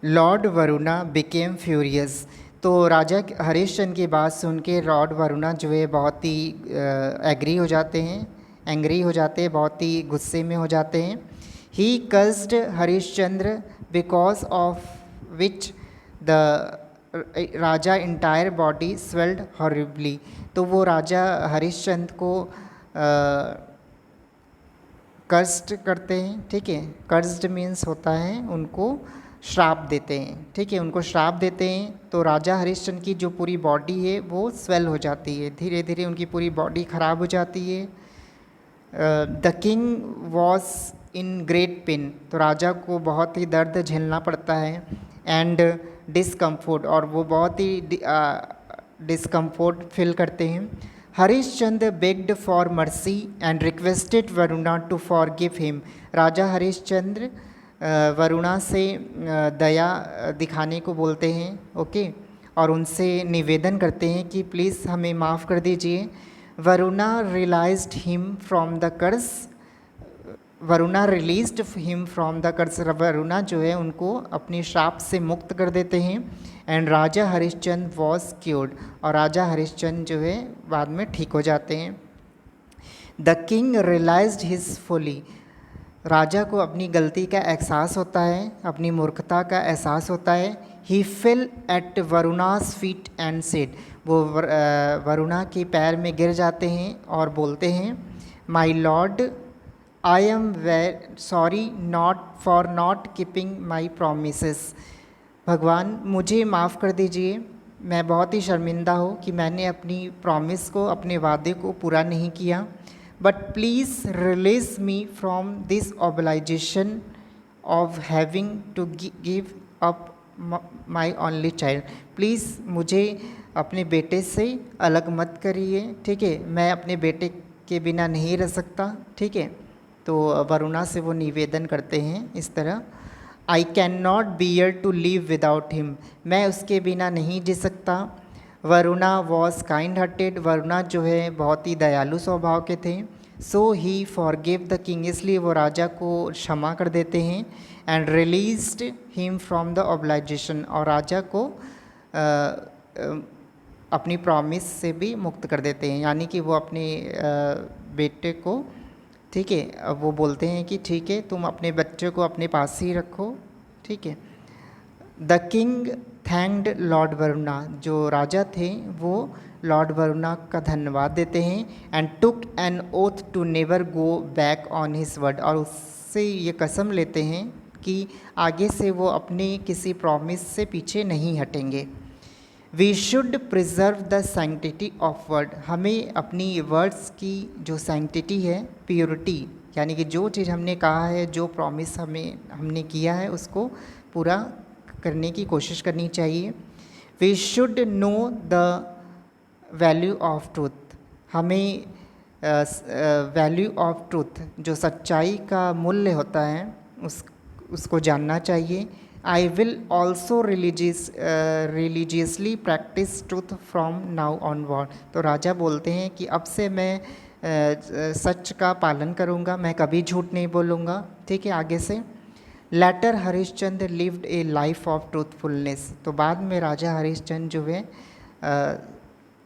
Lord Varuna became furious. तो राजा हरिश्चंद्र की बात सुन के लॉर्ड वरुणा जो है बहुत ही एग्री हो जाते हैं, एंग्री हो जाते हैं, बहुत ही गुस्से में हो जाते हैं। He cursed Harishchandra because of which the raja entire body swelled horribly. तो वो राजा हरिश्चंद्र को कर्स्ड करते हैं, ठीक है। कर्स्ड मीन्स होता है उनको श्राप देते हैं, ठीक है, उनको श्राप देते हैं। तो राजा हरिश्चंद्र की जो पूरी बॉडी है वो स्वेल हो जाती है, धीरे धीरे उनकी पूरी बॉडी खराब हो जाती है। The king was in great pen. तो राजा को बहुत ही दर्द झेलना पड़ता है। एंड डिस्कम्फोर्ट, और वो बहुत ही डिस्कम्फोर्ट फील करते हैं। Harishchandra begged for mercy and requested Varuna to forgive him. राजा हरिश्चंद्र वरुणा से दया दिखाने को बोलते हैं, ओके, और उनसे निवेदन करते हैं कि प्लीज़ हमें माफ़ कर दीजिए। Varuna realized him from the curse. Varuna released him from the curse. Varuna जो है उनको अपनी श्राप से मुक्त कर देते हैं। And Raja Harishchandra was cured, और राजा हरिश्चंद्र जो है बाद में ठीक हो जाते हैं। The king realized his folly. राजा को अपनी गलती का एहसास होता है, अपनी मूर्खता का एहसास होता है। He fell at Varuna's feet and said. वो वरुणा के पैर में गिर जाते हैं और बोलते हैं, my lord I am very sorry for not keeping my promises. भगवान मुझे माफ़ कर दीजिए, मैं बहुत ही शर्मिंदा हूँ कि मैंने अपनी प्रॉमिस को, अपने वादे को पूरा नहीं किया। But please release me from this obligation of having to give up my only child. Please मुझे अपने बेटे से अलग मत करिए, ठीक है, मैं अपने बेटे के बिना नहीं रह सकता, ठीक है। तो वरुणा से वो निवेदन करते हैं इस तरह, I can not bear to live without him. मैं उसके बिना नहीं जी सकता। Varuna was kind hearted. Varuna जो है बहुत ही दयालु स्वभाव के थे। So he forgive the king. इसलिए वो राजा को क्षमा कर देते हैं। And released him from the obligation, और राजा को अपनी प्रॉमिस से भी मुक्त कर देते हैं, यानी कि वो अपने बेटे को, ठीक है, अब वो बोलते हैं कि ठीक है तुम अपने बच्चे को अपने पास ही रखो, ठीक है। The king thanked Lord Varuna. जो राजा थे वो लॉर्ड वरुणा का धन्यवाद देते हैं। And took an oath to never go back on his word. और उससे ये कसम लेते हैं कि आगे से वो अपनी किसी प्रॉमिस से पीछे नहीं हटेंगे। We should preserve the sanctity of word. हमें अपनी वर्ड्स की जो सैंक्टिटी है, प्योरिटी, यानी कि जो चीज़ हमने कहा है, जो प्रॉमिस हमने किया है, उसको पूरा करने की कोशिश करनी चाहिए। We should know the value of truth. हमें वैल्यू ऑफ ट्रूथ, जो सच्चाई का मूल्य होता है, उसको जानना चाहिए। I will also religiously practice truth from now onward. तो राजा बोलते हैं कि अब से मैं सच का पालन करूँगा, मैं कभी झूठ नहीं बोलूँगा, ठीक है, आगे से। Later Harishchandra lived a life of truthfulness. तो बाद में राजा हरिश्चंद्र जो है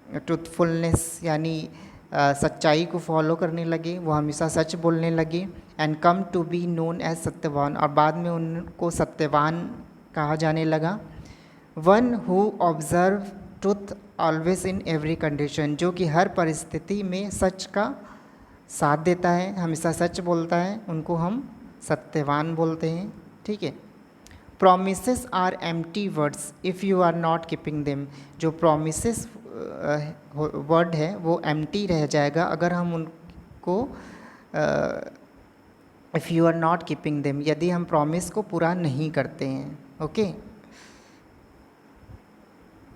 ट्रूथफुलनेस यानी सच्चाई को फॉलो करने लगे, वो हमेशा सच बोलने लगे। And came to be known as Satyavan, और बाद में उनको सत्यवान कहा जाने लगा। One who observe truth always in every condition. जो कि हर परिस्थिति में सच का साथ देता है, हमेशा सच बोलता है, उनको हम सत्यवान बोलते हैं, ठीक है। Promises are empty words if you are not keeping them. जो प्रोमिसेस वर्ड है वो एम्प्टी रह जाएगा अगर हम उनको if you are not keeping them, यदि हम प्रॉमिस को पूरा नहीं करते हैं, ओके।